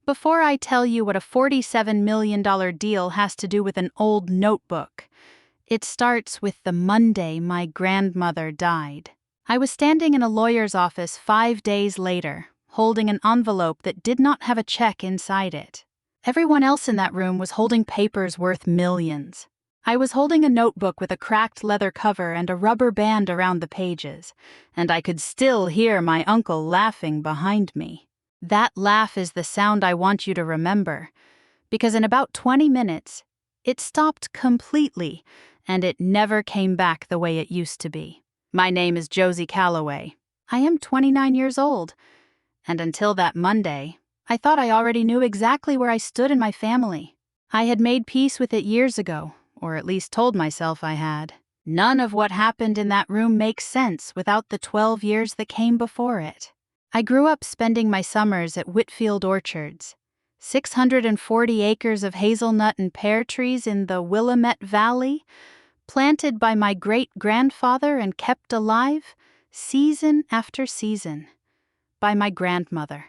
Before I tell you what a $47 million deal has to do with an old notebook, it starts with the Monday my grandmother died. I was standing in a lawyer's office 5 days later, holding an envelope that did not have a check inside it. Everyone else in that room was holding papers worth millions. I was holding a notebook with a cracked leather cover and a rubber band around the pages, and I could still hear my uncle laughing behind me. That laugh is the sound I want you to remember, because in about 20 minutes, it stopped completely, and it never came back the way it used to be. My name is Josie Calloway. I am 29 years old, and until that Monday, I thought I already knew exactly where I stood in my family. I had made peace with it years ago, or at least told myself I had. None of what happened in that room makes sense without the 12 years that came before it. I grew up spending my summers at Whitfield Orchards, 640 acres of hazelnut and pear trees in the Willamette Valley, planted by my great-grandfather and kept alive, season after season, by my grandmother,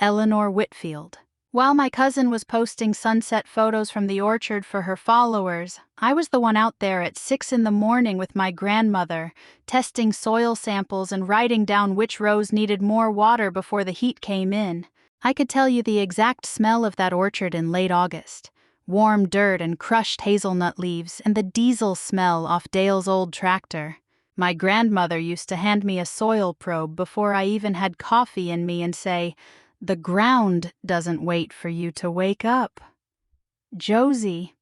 Eleanor Whitfield. While my cousin was posting sunset photos from the orchard for her followers, I was the one out there at 6 in the morning with my grandmother, testing soil samples and writing down which rows needed more water before the heat came in. I could tell you the exact smell of that orchard in late August. Warm dirt and crushed hazelnut leaves, and the diesel smell off Dale's old tractor. My grandmother used to hand me a soil probe before I even had coffee in me and say, "The ground doesn't wait for you to wake up, Josie,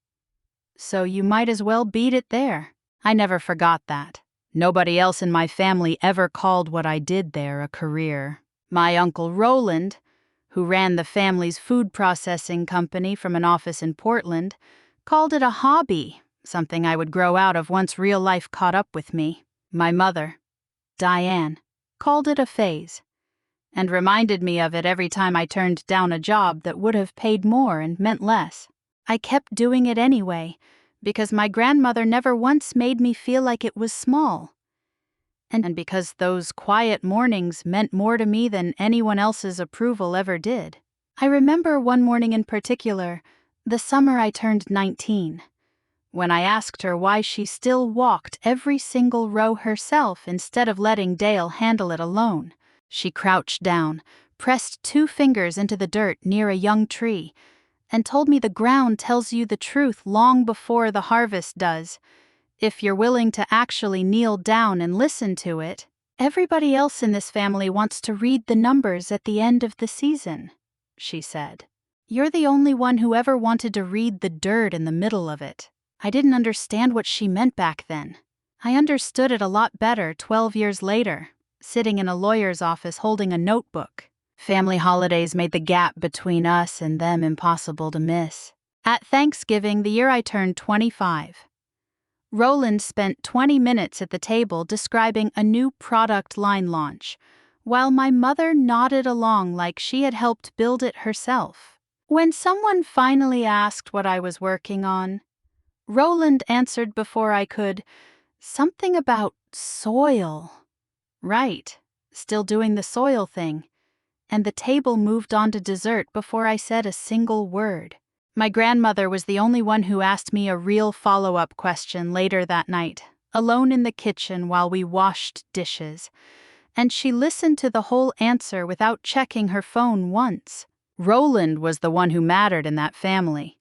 so you might as well beat it there." I never forgot that. Nobody else in my family ever called what I did there a career. My Uncle Roland, who ran the family's food processing company from an office in Portland, called it a hobby, something I would grow out of once real life caught up with me. My mother, Diane, called it a phase, and reminded me of it every time I turned down a job that would have paid more and meant less. I kept doing it anyway, because my grandmother never once made me feel like it was small. And because those quiet mornings meant more to me than anyone else's approval ever did. I remember one morning in particular, the summer I turned 19, when I asked her why she still walked every single row herself instead of letting Dale handle it alone. She crouched down, pressed 2 fingers into the dirt near a young tree, and told me the ground tells you the truth long before the harvest does, if you're willing to actually kneel down and listen to it. "Everybody else in this family wants to read the numbers at the end of the season," she said. "You're the only one who ever wanted to read the dirt in the middle of it." I didn't understand what she meant back then. I understood it a lot better 12 years later, sitting in a lawyer's office holding a notebook. Family holidays made the gap between us and them impossible to miss. At Thanksgiving, the year I turned 25, Roland spent 20 minutes at the table describing a new product line launch, while my mother nodded along like she had helped build it herself. When someone finally asked what I was working on, Roland answered before I could, "Something about soil." Right, still doing the soil thing. And the table moved on to dessert before I said a single word. My grandmother was the only one who asked me a real follow-up question later that night, alone in the kitchen while we washed dishes. And she listened to the whole answer without checking her phone once. Roland was the one who mattered in that family.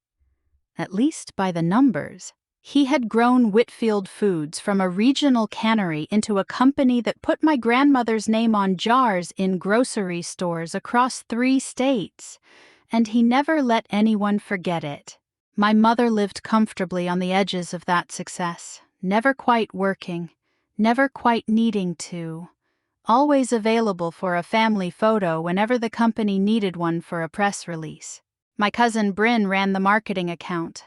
At least by the numbers. He had grown Whitfield Foods from a regional cannery into a company that put my grandmother's name on jars in grocery stores across 3 states, and he never let anyone forget it. My mother lived comfortably on the edges of that success, never quite working, never quite needing to, always available for a family photo whenever the company needed one for a press release. My cousin Bryn ran the marketing account,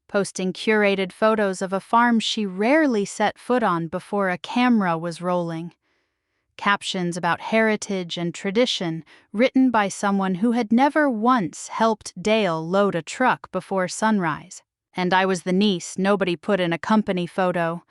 posting curated photos of a farm she rarely set foot on before a camera was rolling. Captions about heritage and tradition written by someone who had never once helped Dale load a truck before sunrise. And I was the niece nobody put in a company photo,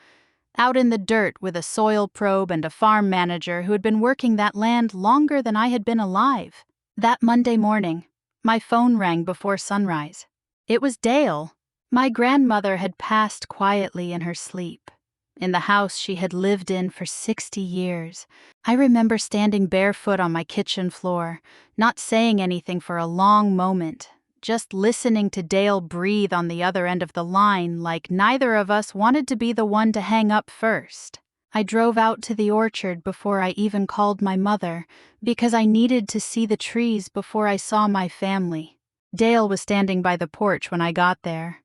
out in the dirt with a soil probe and a farm manager who had been working that land longer than I had been alive. That Monday morning, My phone rang before sunrise. It was Dale. My grandmother had passed quietly in her sleep, in the house she had lived in for 60 years. I remember standing barefoot on my kitchen floor, not saying anything for a long moment, just listening to Dale breathe on the other end of the line like neither of us wanted to be the one to hang up first. I drove out to the orchard before I even called my mother, because I needed to see the trees before I saw my family. Dale was standing by the porch when I got there,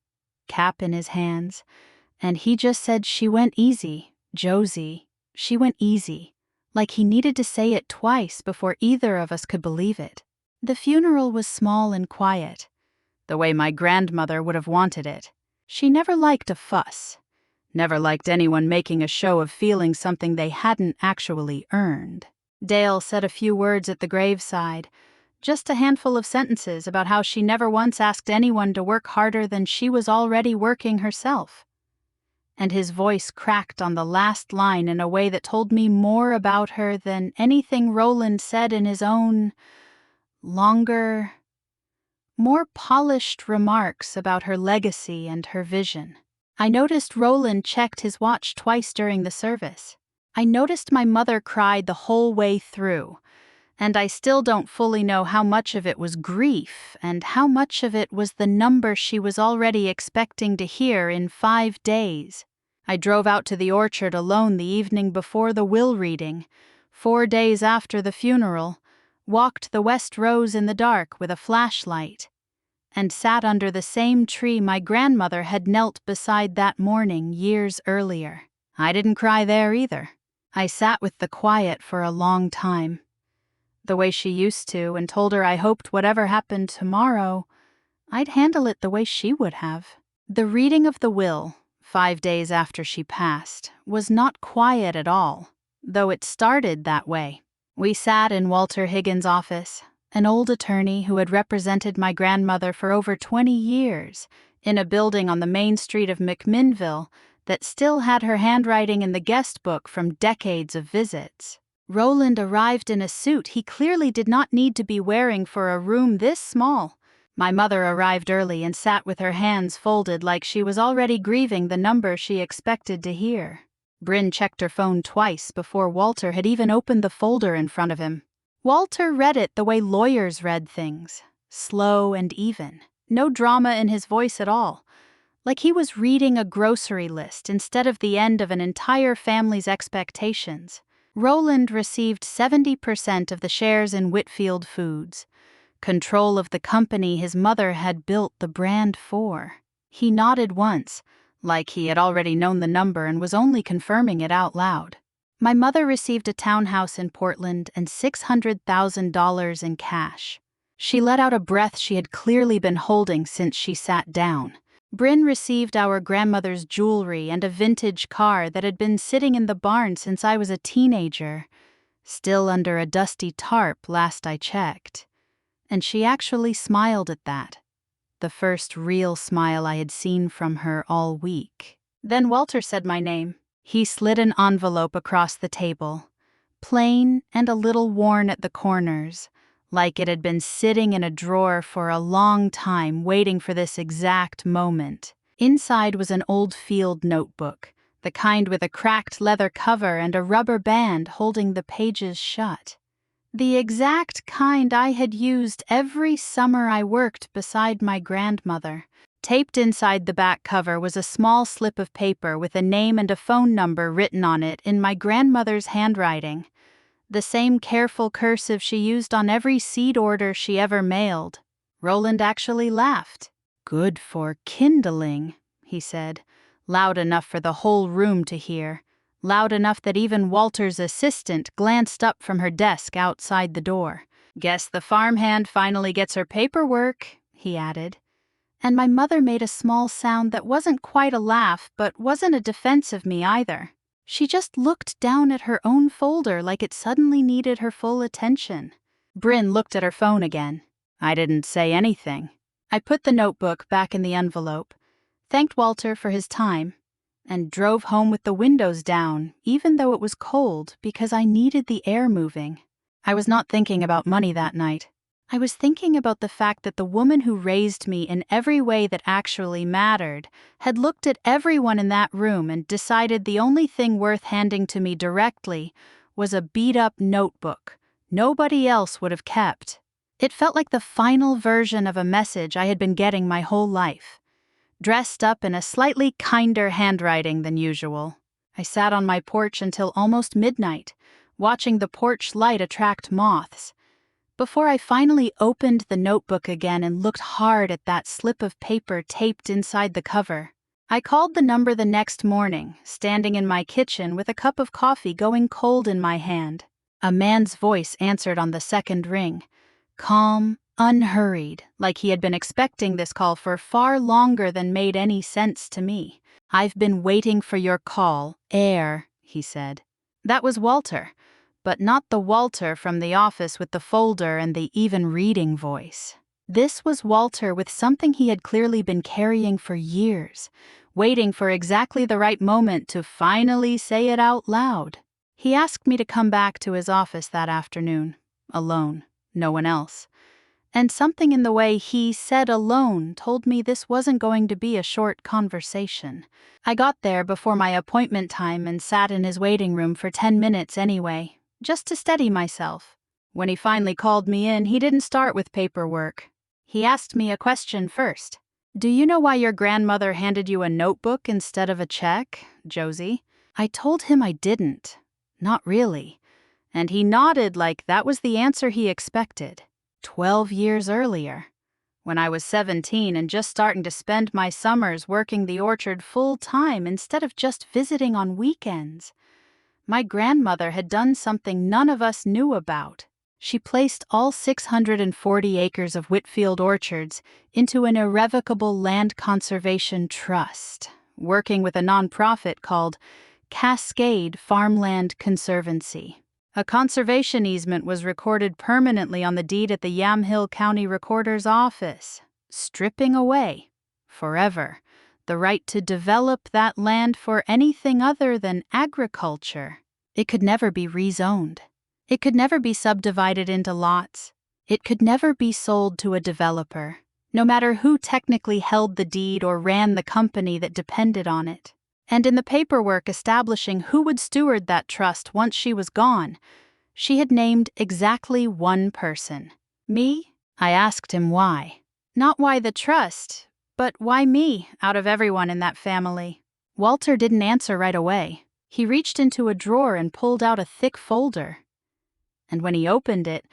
cap in his hands, and he just said, "She went easy, Josie. She went easy," like he needed to say it twice before either of us could believe it. The funeral was small and quiet, the way my grandmother would have wanted it. She never liked a fuss. Never liked anyone making a show of feeling something they hadn't actually earned. Dale said a few words at the graveside, just a handful of sentences about how she never once asked anyone to work harder than she was already working herself. And his voice cracked on the last line in a way that told me more about her than anything Roland said in his own, longer, more polished remarks about her legacy and her vision. I noticed Roland checked his watch twice during the service. I noticed my mother cried the whole way through, and I still don't fully know how much of it was grief and how much of it was the number she was already expecting to hear in 5 days. I drove out to the orchard alone the evening before the will reading, 4 days after the funeral, walked the West Rows in the dark with a flashlight, and sat under the same tree my grandmother had knelt beside that morning years earlier. I didn't cry there either. I sat with the quiet for a long time, the way she used to, and told her I hoped whatever happened tomorrow, I'd handle it the way she would have. The reading of the will, 5 days after she passed, was not quiet at all, though it started that way. We sat in Walter Higgins' office, an old attorney who had represented my grandmother for over 20 years, in a building on the main street of McMinnville that still had her handwriting in the guest book from decades of visits. Roland arrived in a suit he clearly did not need to be wearing for a room this small. My mother arrived early and sat with her hands folded like she was already grieving the number she expected to hear. Bryn checked her phone twice before Walter had even opened the folder in front of him. Walter read it the way lawyers read things, slow and even, no drama in his voice at all, like he was reading a grocery list instead of the end of an entire family's expectations. Roland received 70% of the shares in Whitfield Foods, control of the company his mother had built the brand for. He nodded once, like he had already known the number and was only confirming it out loud. My mother received a townhouse in Portland and $600,000 in cash. She let out a breath she had clearly been holding since she sat down. Bryn received our grandmother's jewelry and a vintage car that had been sitting in the barn since I was a teenager, still under a dusty tarp last I checked. And she actually smiled at that, the first real smile I had seen from her all week. Then Walter said my name. He slid an envelope across the table, plain and a little worn at the corners, like it had been sitting in a drawer for a long time waiting for this exact moment. Inside was an old field notebook, the kind with a cracked leather cover and a rubber band holding the pages shut. The exact kind I had used every summer I worked beside my grandmother. Taped inside the back cover was a small slip of paper with a name and a phone number written on it in my grandmother's handwriting, the same careful cursive she used on every seed order she ever mailed. Roland actually laughed. "Good for kindling," he said, loud enough for the whole room to hear, loud enough that even Walter's assistant glanced up from her desk outside the door. "Guess the farmhand finally gets her paperwork," he added. And my mother made a small sound that wasn't quite a laugh, but wasn't a defense of me either. She just looked down at her own folder like it suddenly needed her full attention. Bryn looked at her phone again. I didn't say anything. I put the notebook back in the envelope, thanked Walter for his time, and drove home with the windows down, even though it was cold, because I needed the air moving. I was not thinking about money that night. I was thinking about the fact that the woman who raised me in every way that actually mattered had looked at everyone in that room and decided the only thing worth handing to me directly was a beat-up notebook nobody else would have kept. It felt like the final version of a message I had been getting my whole life, dressed up in a slightly kinder handwriting than usual. I sat on my porch until almost midnight, watching the porch light attract moths, before I finally opened the notebook again and looked hard at that slip of paper taped inside the cover. I called the number the next morning, standing in my kitchen with a cup of coffee going cold in my hand. A man's voice answered on the second ring, calm, unhurried, like he had been expecting this call for far longer than made any sense to me. "I've been waiting for your call, Air," he said. That was Walter, but not the Walter from the office with the folder and the even reading voice. This was Walter with something he had clearly been carrying for years, waiting for exactly the right moment to finally say it out loud. He asked me to come back to his office that afternoon, alone, no one else. And something in the way he said alone told me this wasn't going to be a short conversation. I got there before my appointment time and sat in his waiting room for 10 minutes anyway, just to steady myself. When he finally called me in, he didn't start with paperwork. He asked me a question first. "Do you know why your grandmother handed you a notebook instead of a check, Josie?" I told him I didn't. Not really. And he nodded like that was the answer he expected. 12 years earlier, when I was 17 and just starting to spend my summers working the orchard full-time instead of just visiting on weekends, my grandmother had done something none of us knew about. She placed all 640 acres of Whitfield orchards into an irrevocable land conservation trust, working with a nonprofit called Cascade Farmland Conservancy. A conservation easement was recorded permanently on the deed at the Yamhill County Recorder's office, stripping away, forever, the right to develop that land for anything other than agriculture. It could never be rezoned. It could never be subdivided into lots. It could never be sold to a developer, no matter who technically held the deed or ran the company that depended on it. And in the paperwork establishing who would steward that trust once she was gone, she had named exactly one person. Me? I asked him why. Not why the trust, but why me out of everyone in that family. Walter didn't answer right away. He reached into a drawer and pulled out a thick folder. And when he opened it,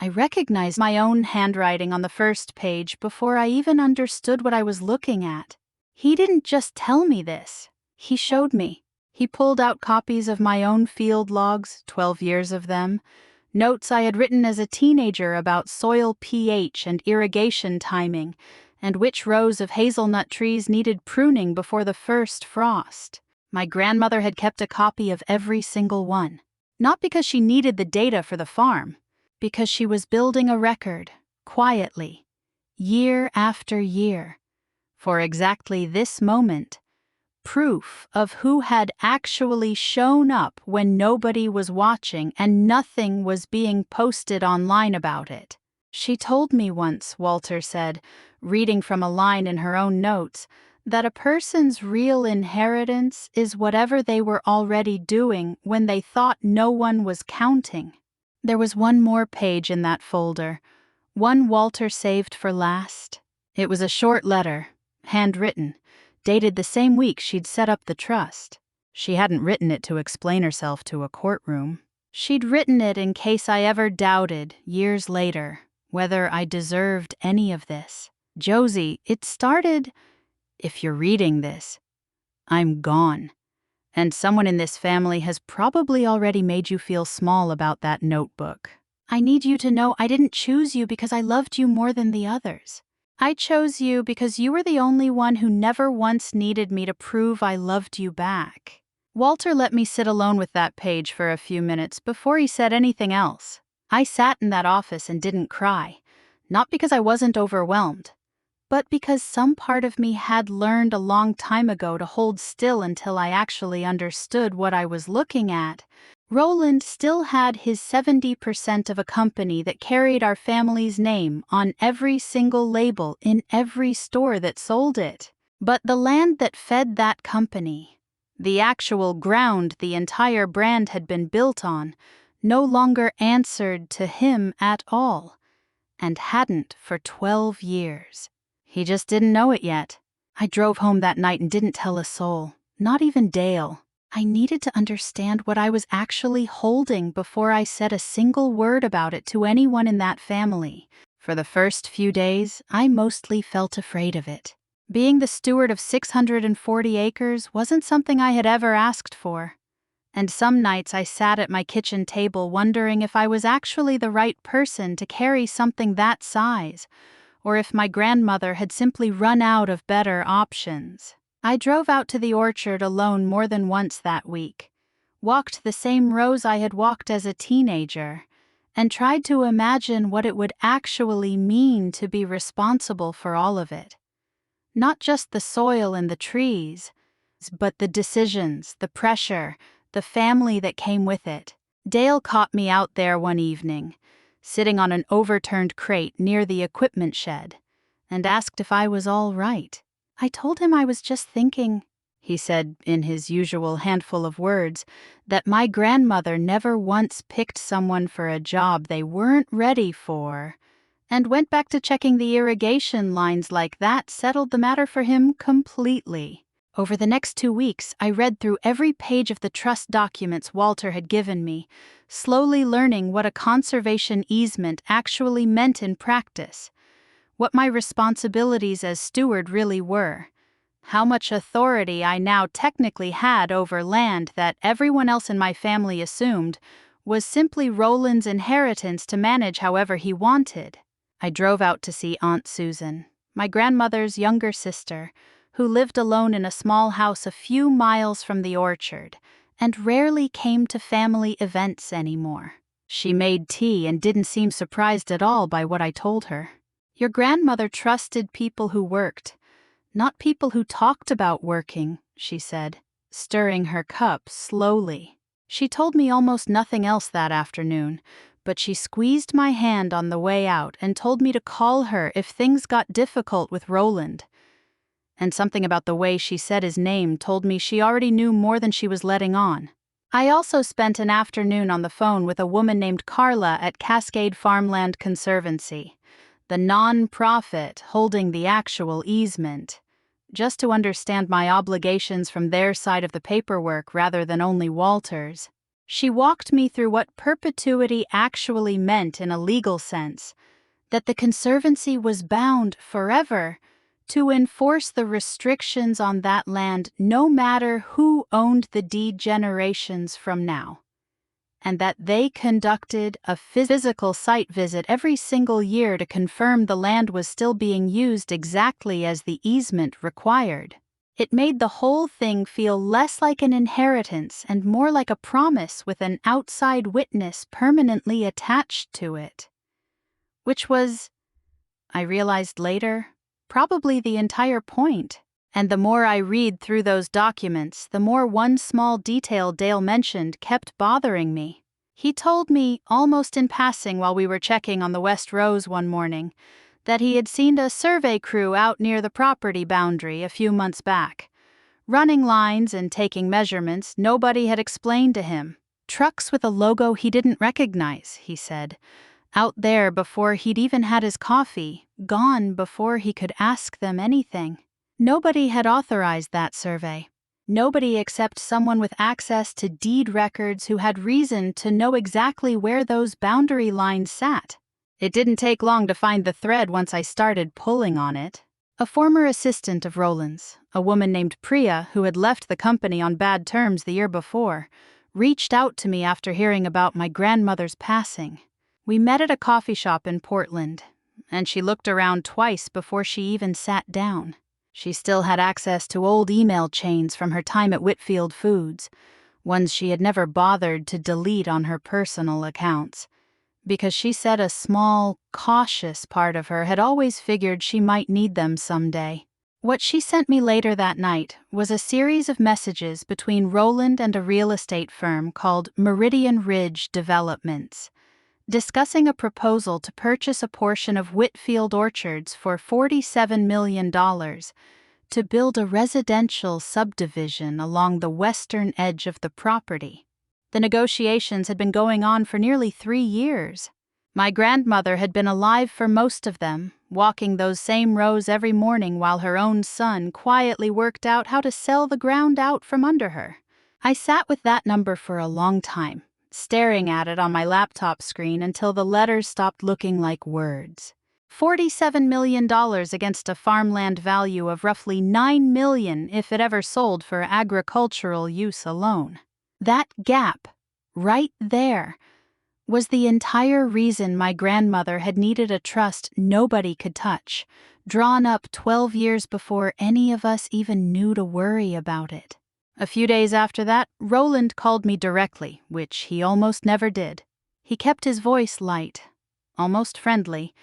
I recognized my own handwriting on the first page before I even understood what I was looking at. He didn't just tell me this. He showed me. He pulled out copies of my own field logs, 12 years of them, notes I had written as a teenager about soil pH and irrigation timing, and which rows of hazelnut trees needed pruning before the first frost. My grandmother had kept a copy of every single one. Not because she needed the data for the farm, because she was building a record, quietly, year after year, for exactly this moment. Proof of who had actually shown up when nobody was watching and nothing was being posted online about it. She told me once, Walter said, reading from a line in her own notes, that a person's real inheritance is whatever they were already doing when they thought no one was counting. There was one more page in that folder, one Walter saved for last. It was a short letter, handwritten, dated the same week she'd set up the trust. She hadn't written it to explain herself to a courtroom. She'd written it in case I ever doubted, years later, whether I deserved any of this. "Josie, it started, if you're reading this, I'm gone. And someone in this family has probably already made you feel small about that notebook. I need you to know I didn't choose you because I loved you more than the others. I chose you because you were the only one who never once needed me to prove I loved you back." Walter let me sit alone with that page for a few minutes before he said anything else. I sat in that office and didn't cry, not because I wasn't overwhelmed, but because some part of me had learned a long time ago to hold still until I actually understood what I was looking at, Roland still had his 70% of a company that carried our family's name on every single label in every store that sold it. But the land that fed that company, the actual ground the entire brand had been built on, no longer answered to him at all, and hadn't for 12 years. He just didn't know it yet. I drove home that night and didn't tell a soul, not even Dale. I needed to understand what I was actually holding before I said a single word about it to anyone in that family. For the first few days, I mostly felt afraid of it. Being the steward of 640 acres wasn't something I had ever asked for. And some nights I sat at my kitchen table wondering if I was actually the right person to carry something that size, or if my grandmother had simply run out of better options. I drove out to the orchard alone more than once that week, walked the same rows I had walked as a teenager, and tried to imagine what it would actually mean to be responsible for all of it. Not just the soil and the trees, but the decisions, the pressure, the family that came with it. Dale caught me out there one evening, sitting on an overturned crate near the equipment shed, and asked if I was all right. I told him I was just thinking, he said in his usual handful of words, that my grandmother never once picked someone for a job they weren't ready for, and went back to checking the irrigation lines like that settled the matter for him completely. Over the next 2 weeks, I read through every page of the trust documents Walter had given me, slowly learning what a conservation easement actually meant in practice, what my responsibilities as steward really were, how much authority I now technically had over land that everyone else in my family assumed was simply Roland's inheritance to manage however he wanted. I drove out to see Aunt Susan, my grandmother's younger sister, who lived alone in a small house a few miles from the orchard and rarely came to family events anymore. She made tea and didn't seem surprised at all by what I told her. Your grandmother trusted people who worked, not people who talked about working, she said, stirring her cup slowly. She told me almost nothing else that afternoon, but she squeezed my hand on the way out and told me to call her if things got difficult with Roland. And something about the way she said his name told me she already knew more than she was letting on. I also spent an afternoon on the phone with a woman named Carla at Cascade Farmland Conservancy, the non-profit holding the actual easement, just to understand my obligations from their side of the paperwork rather than only Walter's. She walked me through what perpetuity actually meant in a legal sense, that the Conservancy was bound forever to enforce the restrictions on that land no matter who owned the deed generations from now, and that they conducted a physical site visit every single year to confirm the land was still being used exactly as the easement required. It made the whole thing feel less like an inheritance and more like a promise with an outside witness permanently attached to it. Which was, I realized later, probably the entire point. And the more I read through those documents, the more one small detail Dale mentioned kept bothering me. He told me, almost in passing while we were checking on the West Rows one morning, that he had seen a survey crew out near the property boundary a few months back. Running lines and taking measurements nobody had explained to him. Trucks with a logo he didn't recognize, he said. Out there before he'd even had his coffee, gone before he could ask them anything. Nobody had authorized that survey. Nobody except someone with access to deed records who had reason to know exactly where those boundary lines sat. It didn't take long to find the thread once I started pulling on it. A former assistant of Roland's, a woman named Priya who had left the company on bad terms the year before, reached out to me after hearing about my grandmother's passing. We met at a coffee shop in Portland, and she looked around twice before she even sat down. She still had access to old email chains from her time at Whitfield Foods, ones she had never bothered to delete on her personal accounts, because she said a small, cautious part of her had always figured she might need them someday. What she sent me later that night was a series of messages between Roland and a real estate firm called Meridian Ridge Developments, discussing a proposal to purchase a portion of Whitfield Orchards for $47 million to build a residential subdivision along the western edge of the property. The negotiations had been going on for nearly 3 years. My grandmother had been alive for most of them, walking those same rows every morning while her own son quietly worked out how to sell the ground out from under her. I sat with that number for a long time, staring at it on my laptop screen until the letters stopped looking like words. $47 million against a farmland value of roughly $9 million if it ever sold for agricultural use alone. That gap, right there, was the entire reason my grandmother had needed a trust nobody could touch, drawn up 12 years before any of us even knew to worry about it. A few days after that, Roland called me directly, which he almost never did. He kept his voice light, almost friendly,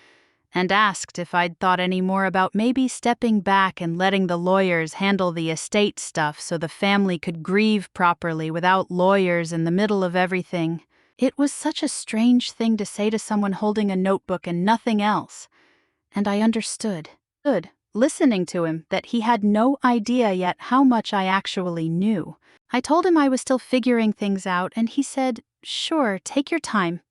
and asked if I'd thought any more about maybe stepping back and letting the lawyers handle the estate stuff so the family could grieve properly without lawyers in the middle of everything. It was such a strange thing to say to someone holding a notebook and nothing else, and I understood, listening to him, that he had no idea yet how much I actually knew. I told him I was still figuring things out, and he said, "Sure, take your time,"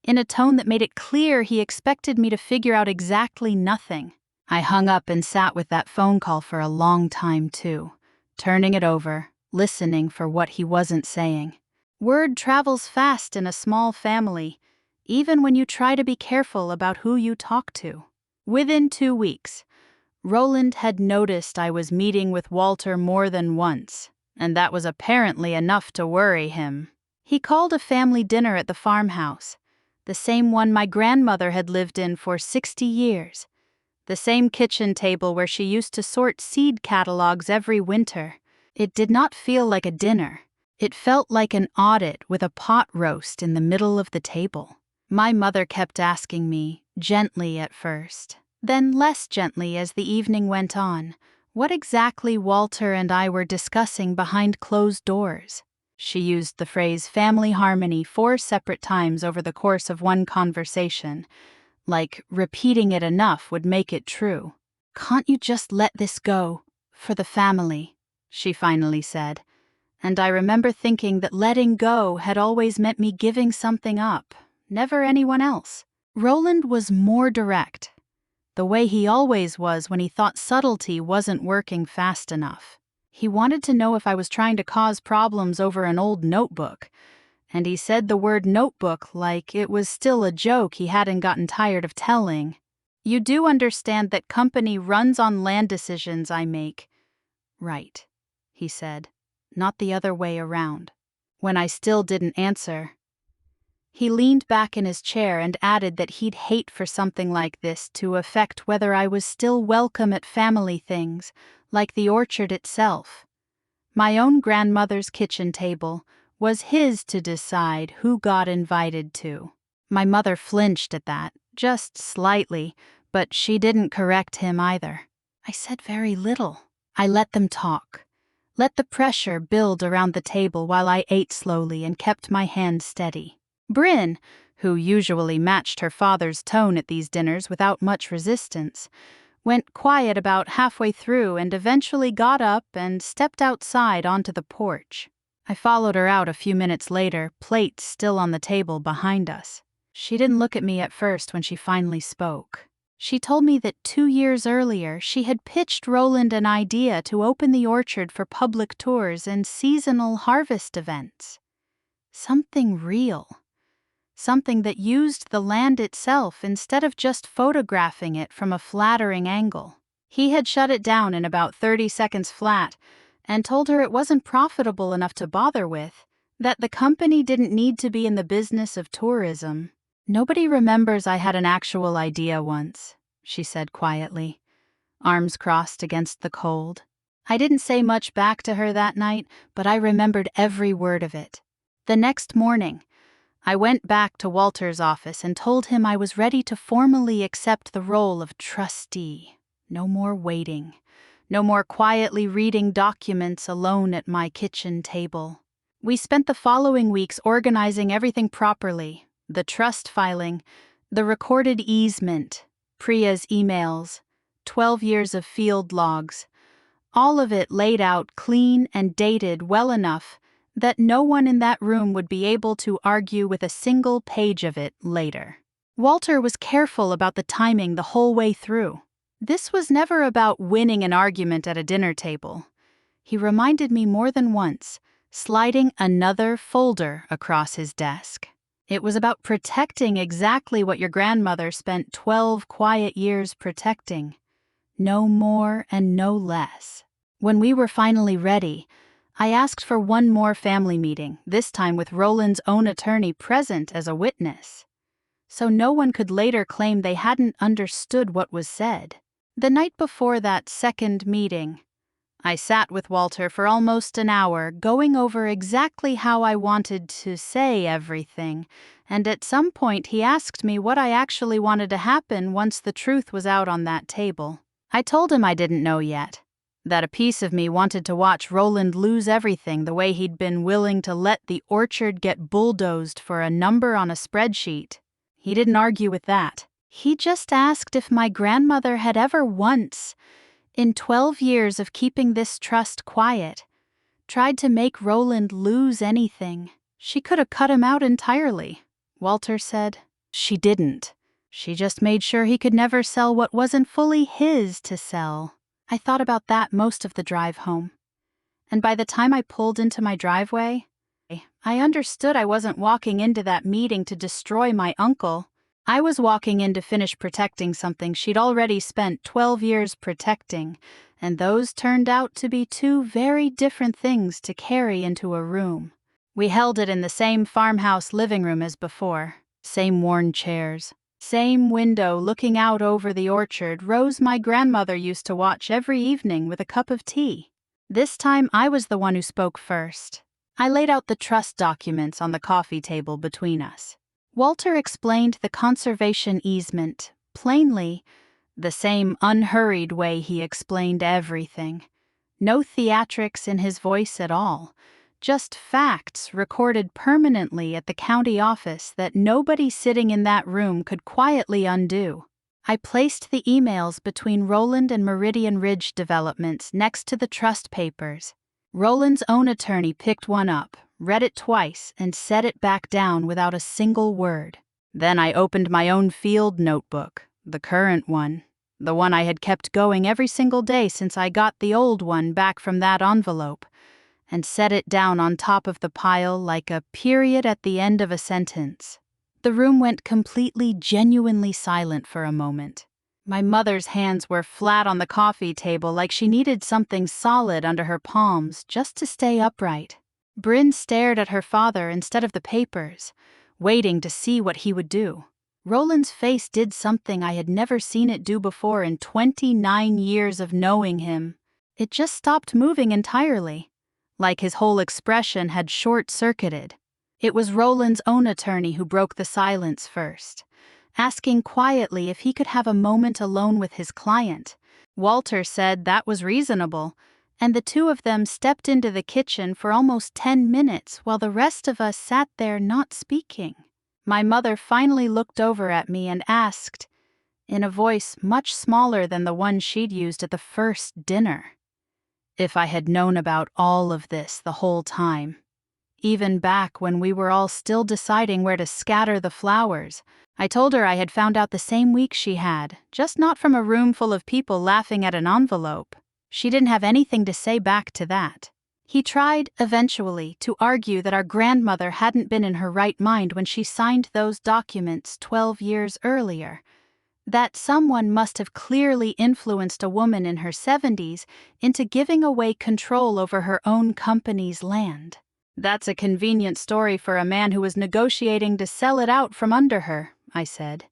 in a tone that made it clear he expected me to figure out exactly nothing. I hung up and sat with that phone call for a long time, too, turning it over, listening for what he wasn't saying. Word travels fast in a small family, even when you try to be careful about who you talk to. Within 2 weeks, Roland had noticed I was meeting with Walter more than once, and that was apparently enough to worry him. He called a family dinner at the farmhouse, the same one my grandmother had lived in for 60 years, the same kitchen table where she used to sort seed catalogs every winter. It did not feel like a dinner. It felt like an audit with a pot roast in the middle of the table. My mother kept asking me, gently at first, then less gently as the evening went on, what exactly Walter and I were discussing behind closed doors. She used the phrase family harmony 4 separate times over the course of one conversation, like repeating it enough would make it true. "Can't you just let this go, for the family?" she finally said. And I remember thinking that letting go had always meant me giving something up, never anyone else. Roland was more direct, the way he always was when he thought subtlety wasn't working fast enough. He wanted to know if I was trying to cause problems over an old notebook, and he said the word notebook like it was still a joke he hadn't gotten tired of telling. "You do understand that company runs on land decisions I make, right?" he said. Not the other way around. When I still didn't answer, he leaned back in his chair and added that he'd hate for something like this to affect whether I was still welcome at family things, like the orchard itself. My own grandmother's kitchen table was his to decide who got invited to. My mother flinched at that, just slightly, but she didn't correct him either. I said very little. I let them talk. Let the pressure build around the table while I ate slowly and kept my hand steady. Bryn, who usually matched her father's tone at these dinners without much resistance, went quiet about halfway through and eventually got up and stepped outside onto the porch. I followed her out a few minutes later, plates still on the table behind us. She didn't look at me at first when she finally spoke. She told me that 2 years earlier she had pitched Roland an idea to open the orchard for public tours and seasonal harvest events. Something real. Something that used the land itself instead of just photographing it from a flattering angle. He had shut it down in about 30 seconds flat and told her it wasn't profitable enough to bother with, that the company didn't need to be in the business of tourism. "Nobody remembers I had an actual idea once," she said quietly, arms crossed against the cold. I didn't say much back to her that night, but I remembered every word of it. The next morning, I went back to Walter's office and told him I was ready to formally accept the role of trustee. No more waiting. No more quietly reading documents alone at my kitchen table. We spent the following weeks organizing everything properly: the trust filing, the recorded easement, Priya's emails, 12 years of field logs, all of it laid out clean and dated well enough that no one in that room would be able to argue with a single page of it later. Walter was careful about the timing the whole way through. This was never about winning an argument at a dinner table. He reminded me more than once, sliding another folder across his desk. It was about protecting exactly what your grandmother spent 12 quiet years protecting. No more and no less. When we were finally ready, I asked for one more family meeting, this time with Roland's own attorney present as a witness, so no one could later claim they hadn't understood what was said. The night before that second meeting, I sat with Walter for almost an hour, going over exactly how I wanted to say everything, and at some point he asked me what I actually wanted to happen once the truth was out on that table. I told him I didn't know yet, that a piece of me wanted to watch Roland lose everything the way he'd been willing to let the orchard get bulldozed for a number on a spreadsheet. He didn't argue with that. He just asked if my grandmother had ever once, in 12 years of keeping this trust quiet, tried to make Roland lose anything. She could have cut him out entirely. Walter said, "She didn't. She just made sure he could never sell what wasn't fully his to sell." I thought about that most of the drive home. And by the time I pulled into my driveway, I understood I wasn't walking into that meeting to destroy my uncle. I was walking in to finish protecting something she'd already spent 12 years protecting, and those turned out to be two very different things to carry into a room. We held it in the same farmhouse living room as before, same worn chairs, same window looking out over the orchard Rose my grandmother used to watch every evening with a cup of tea. This time I was the one who spoke first. I laid out the trust documents on the coffee table between us. Walter explained the conservation easement, plainly, the same unhurried way he explained everything. No theatrics in his voice at all, just facts recorded permanently at the county office that nobody sitting in that room could quietly undo. I placed the emails between Roland and Meridian Ridge Developments next to the trust papers. Roland's own attorney picked one up, read it twice, and set it back down without a single word. Then I opened my own field notebook, the current one, the one I had kept going every single day since I got the old one back from that envelope, and set it down on top of the pile like a period at the end of a sentence. The room went completely, genuinely silent for a moment. My mother's hands were flat on the coffee table like she needed something solid under her palms just to stay upright. Bryn stared at her father instead of the papers, waiting to see what he would do. Roland's face did something I had never seen it do before in 29 years of knowing him. It just stopped moving entirely, like his whole expression had short-circuited. It was Roland's own attorney who broke the silence first, asking quietly if he could have a moment alone with his client. Walter said that was reasonable, and the two of them stepped into the kitchen for almost 10 minutes while the rest of us sat there not speaking. My mother finally looked over at me and asked, in a voice much smaller than the one she'd used at the first dinner, if I had known about all of this the whole time. Even back when we were all still deciding where to scatter the flowers, I told her I had found out the same week she had, just not from a room full of people laughing at an envelope. She didn't have anything to say back to that. He tried, eventually, to argue that our grandmother hadn't been in her right mind when she signed those documents 12 years earlier, that someone must have clearly influenced a woman in her 70s into giving away control over her own company's land. That's a convenient story for a man who was negotiating to sell it out from under her, I said.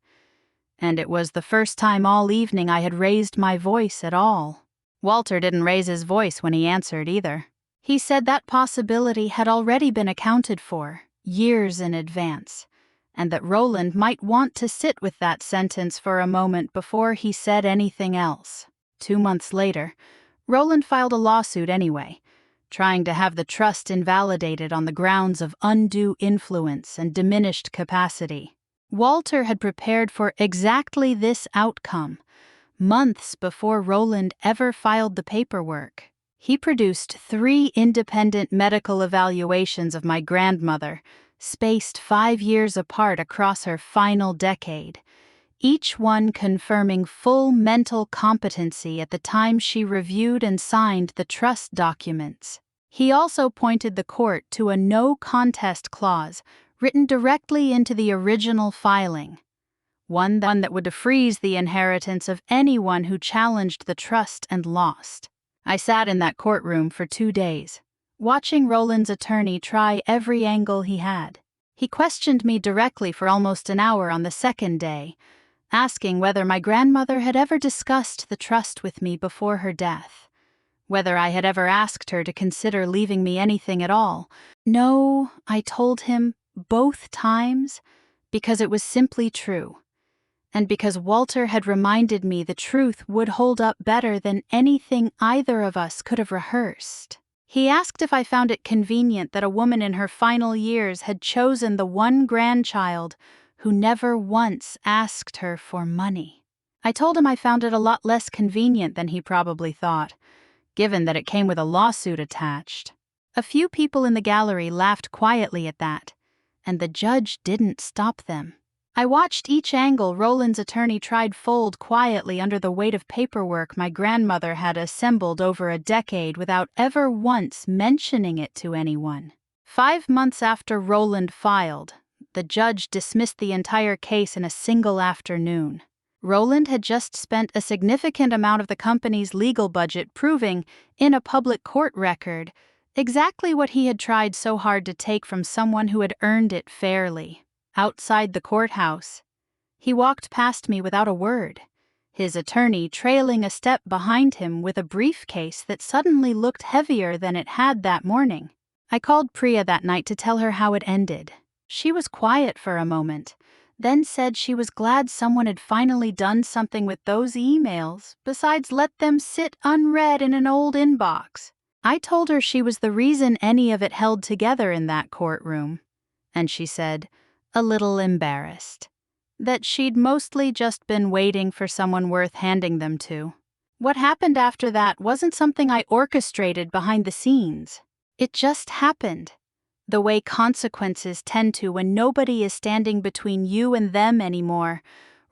And it was the first time all evening I had raised my voice at all. Walter didn't raise his voice when he answered either. He said that possibility had already been accounted for, years in advance, and that Roland might want to sit with that sentence for a moment before he said anything else. 2 months later, Roland filed a lawsuit anyway, trying to have the trust invalidated on the grounds of undue influence and diminished capacity. Walter had prepared for exactly this outcome, months before Roland ever filed the paperwork. He produced 3 independent medical evaluations of my grandmother, spaced 5 years apart across her final decade, each one confirming full mental competency at the time she reviewed and signed the trust documents. He also pointed the court to a no-contest clause written directly into the original filing, one that would freeze the inheritance of anyone who challenged the trust and lost. I sat in that courtroom for 2 days, watching Roland's attorney try every angle he had. He questioned me directly for almost an hour on the second day, asking whether my grandmother had ever discussed the trust with me before her death, whether I had ever asked her to consider leaving me anything at all. No, I told him, both times, because it was simply true, and because Walter had reminded me the truth would hold up better than anything either of us could have rehearsed. He asked if I found it convenient that a woman in her final years had chosen the one grandchild who never once asked her for money. I told him I found it a lot less convenient than he probably thought, given that it came with a lawsuit attached. A few people in the gallery laughed quietly at that, and the judge didn't stop them. I watched each angle Roland's attorney tried fold quietly under the weight of paperwork my grandmother had assembled over a decade without ever once mentioning it to anyone. 5 months after Roland filed, the judge dismissed the entire case in a single afternoon. Roland had just spent a significant amount of the company's legal budget proving, in a public court record, exactly what he had tried so hard to take from someone who had earned it fairly. Outside the courthouse, he walked past me without a word, his attorney trailing a step behind him with a briefcase that suddenly looked heavier than it had that morning. I called Priya that night to tell her how it ended. She was quiet for a moment, then said she was glad someone had finally done something with those emails besides let them sit unread in an old inbox. I told her she was the reason any of it held together in that courtroom, and she said, a little embarrassed, that she'd mostly just been waiting for someone worth handing them to. What happened after that wasn't something I orchestrated behind the scenes. It just happened, the way consequences tend to when nobody is standing between you and them anymore,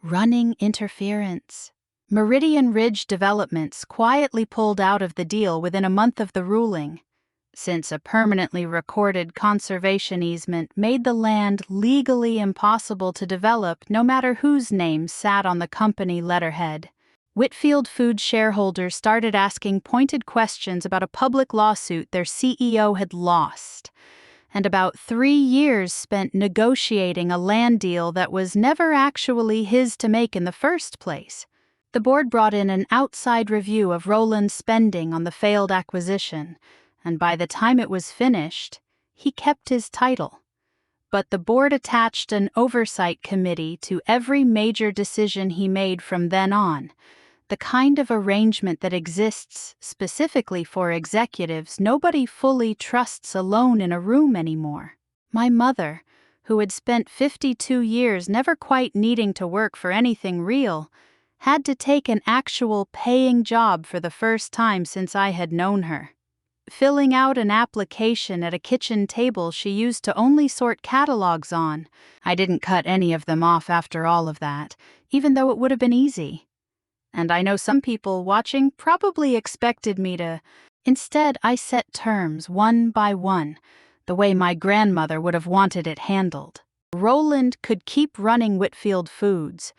running interference. Meridian Ridge Developments quietly pulled out of the deal within a month of the ruling, since a permanently recorded conservation easement made the land legally impossible to develop no matter whose name sat on the company letterhead. Whitfield Foods shareholders started asking pointed questions about a public lawsuit their CEO had lost, and about 3 years spent negotiating a land deal that was never actually his to make in the first place. The board brought in an outside review of Roland's spending on the failed acquisition, and by the time it was finished, he kept his title. But the board attached an oversight committee to every major decision he made from then on, the kind of arrangement that exists specifically for executives nobody fully trusts alone in a room anymore. My mother, who had spent 52 years never quite needing to work for anything real, had to take an actual paying job for the first time since I had known her, filling out an application at a kitchen table she used to only sort catalogs on. I didn't cut any of them off after all of that, even though it would have been easy. And I know some people watching probably expected me to. Instead, I set terms one by one, the way my grandmother would have wanted it handled. Roland could keep running Whitfield Foods,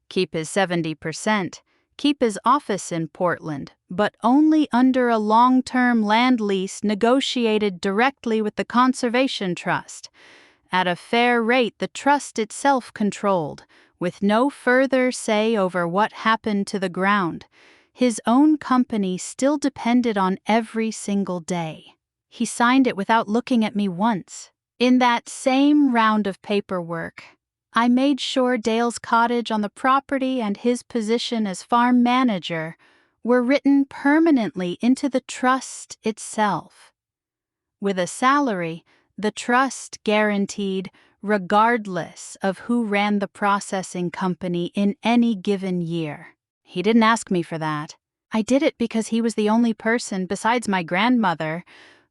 keep his 70%, keep his office in Portland, but only under a long-term land lease negotiated directly with the Conservation Trust, at a fair rate the trust itself controlled, with no further say over what happened to the ground. His own company still depended on every single day. He signed it without looking at me once. In that same round of paperwork, I made sure Dale's cottage on the property and his position as farm manager were written permanently into the trust itself. With a salary, the trust guaranteed regardless of who ran the processing company in any given year. He didn't ask me for that. I did it because he was the only person besides my grandmother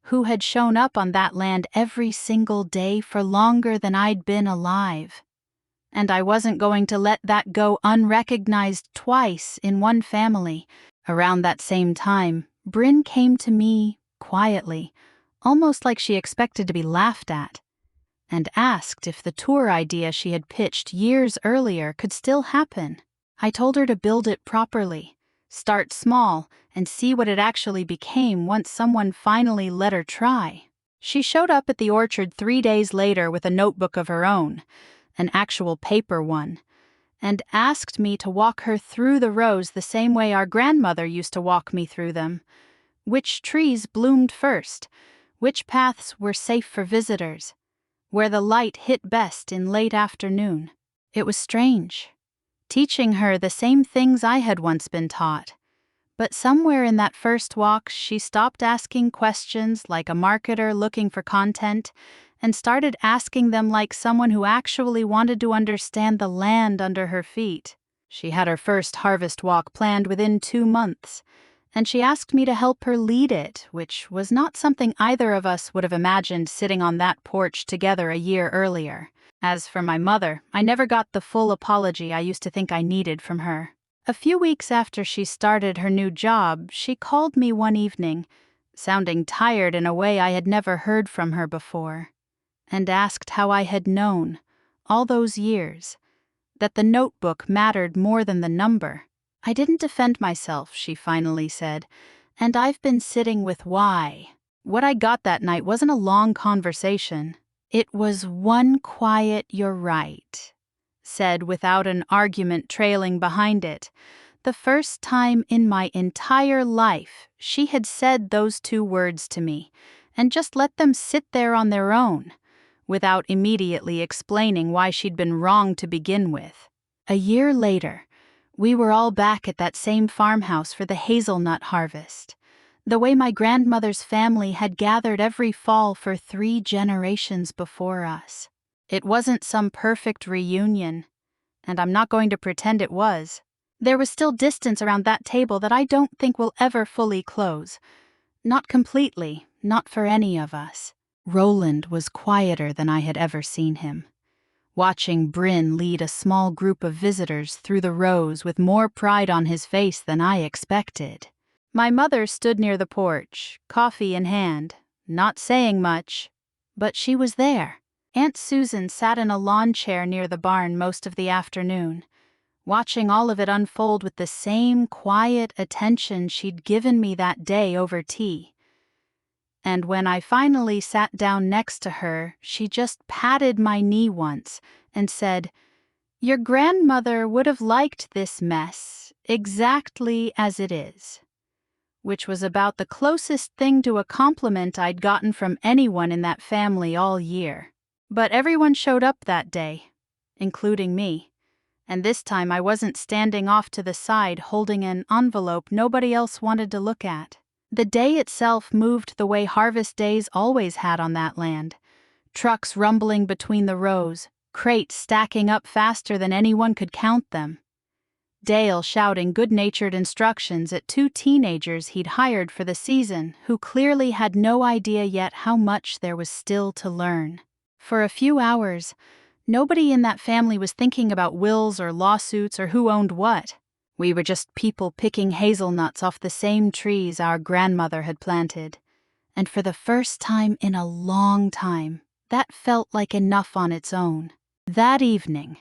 who had shown up on that land every single day for longer than I'd been alive. And I wasn't going to let that go unrecognized twice in one family. Around that same time, Bryn came to me quietly, almost like she expected to be laughed at, and asked if the tour idea she had pitched years earlier could still happen. I told her to build it properly, start small, and see what it actually became once someone finally let her try. She showed up at the orchard 3 days later with a notebook of her own, an actual paper one, and asked me to walk her through the rows the same way our grandmother used to walk me through them. Which trees bloomed first, which paths were safe for visitors, where the light hit best in late afternoon. It was strange, teaching her the same things I had once been taught. But somewhere in that first walk, she stopped asking questions like a marketer looking for content and started asking them like someone who actually wanted to understand the land under her feet. She had her first harvest walk planned within 2 months, and she asked me to help her lead it, which was not something either of us would have imagined sitting on that porch together a year earlier. As for my mother, I never got the full apology I used to think I needed from her. A few weeks after she started her new job, she called me one evening, sounding tired in a way I had never heard from her before, and asked how I had known, all those years, that the notebook mattered more than the number. I didn't defend myself, she finally said, and I've been sitting with why. What I got that night wasn't a long conversation. It was one quiet "you're right," said without an argument trailing behind it. The first time in my entire life she had said those 2 words to me, and just let them sit there on their own, without immediately explaining why she'd been wrong to begin with. A year later, we were all back at that same farmhouse for the hazelnut harvest, the way my grandmother's family had gathered every fall for 3 generations before us. It wasn't some perfect reunion, and I'm not going to pretend it was. There was still distance around that table that I don't think will ever fully close. Not completely, not for any of us. Roland was quieter than I had ever seen him, watching Bryn lead a small group of visitors through the rows with more pride on his face than I expected. My mother stood near the porch, coffee in hand, not saying much, but she was there. Aunt Susan sat in a lawn chair near the barn most of the afternoon, watching all of it unfold with the same quiet attention she'd given me that day over tea. And when I finally sat down next to her, she just patted my knee once and said, "Your grandmother would have liked this mess exactly as it is," which was about the closest thing to a compliment I'd gotten from anyone in that family all year. But everyone showed up that day, including me, and this time I wasn't standing off to the side holding an envelope nobody else wanted to look at. The day itself moved the way harvest days always had on that land. Trucks rumbling between the rows, crates stacking up faster than anyone could count them. Dale shouting good-natured instructions at 2 teenagers he'd hired for the season who clearly had no idea yet how much there was still to learn. For a few hours, nobody in that family was thinking about wills or lawsuits or who owned what. We were just people picking hazelnuts off the same trees our grandmother had planted. And for the first time in a long time, that felt like enough on its own. That evening,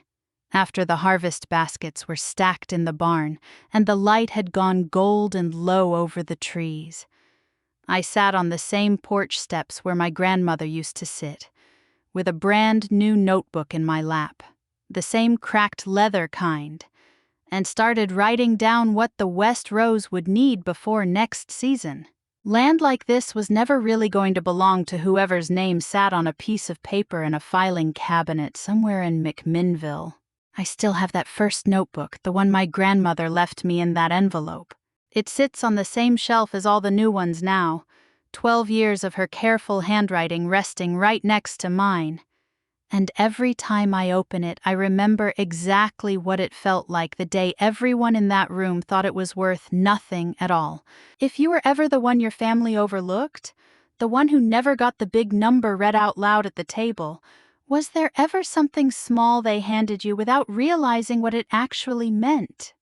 after the harvest baskets were stacked in the barn and the light had gone gold and low over the trees, I sat on the same porch steps where my grandmother used to sit, with a brand new notebook in my lap, the same cracked leather kind, and started writing down what the West Rows would need before next season. Land like this was never really going to belong to whoever's name sat on a piece of paper in a filing cabinet somewhere in McMinnville. I still have that first notebook, the one my grandmother left me in that envelope. It sits on the same shelf as all the new ones now, 12 years of her careful handwriting resting right next to mine. And every time I open it, I remember exactly what it felt like the day everyone in that room thought it was worth nothing at all. If you were ever the one your family overlooked, the one who never got the big number read out loud at the table, was there ever something small they handed you without realizing what it actually meant?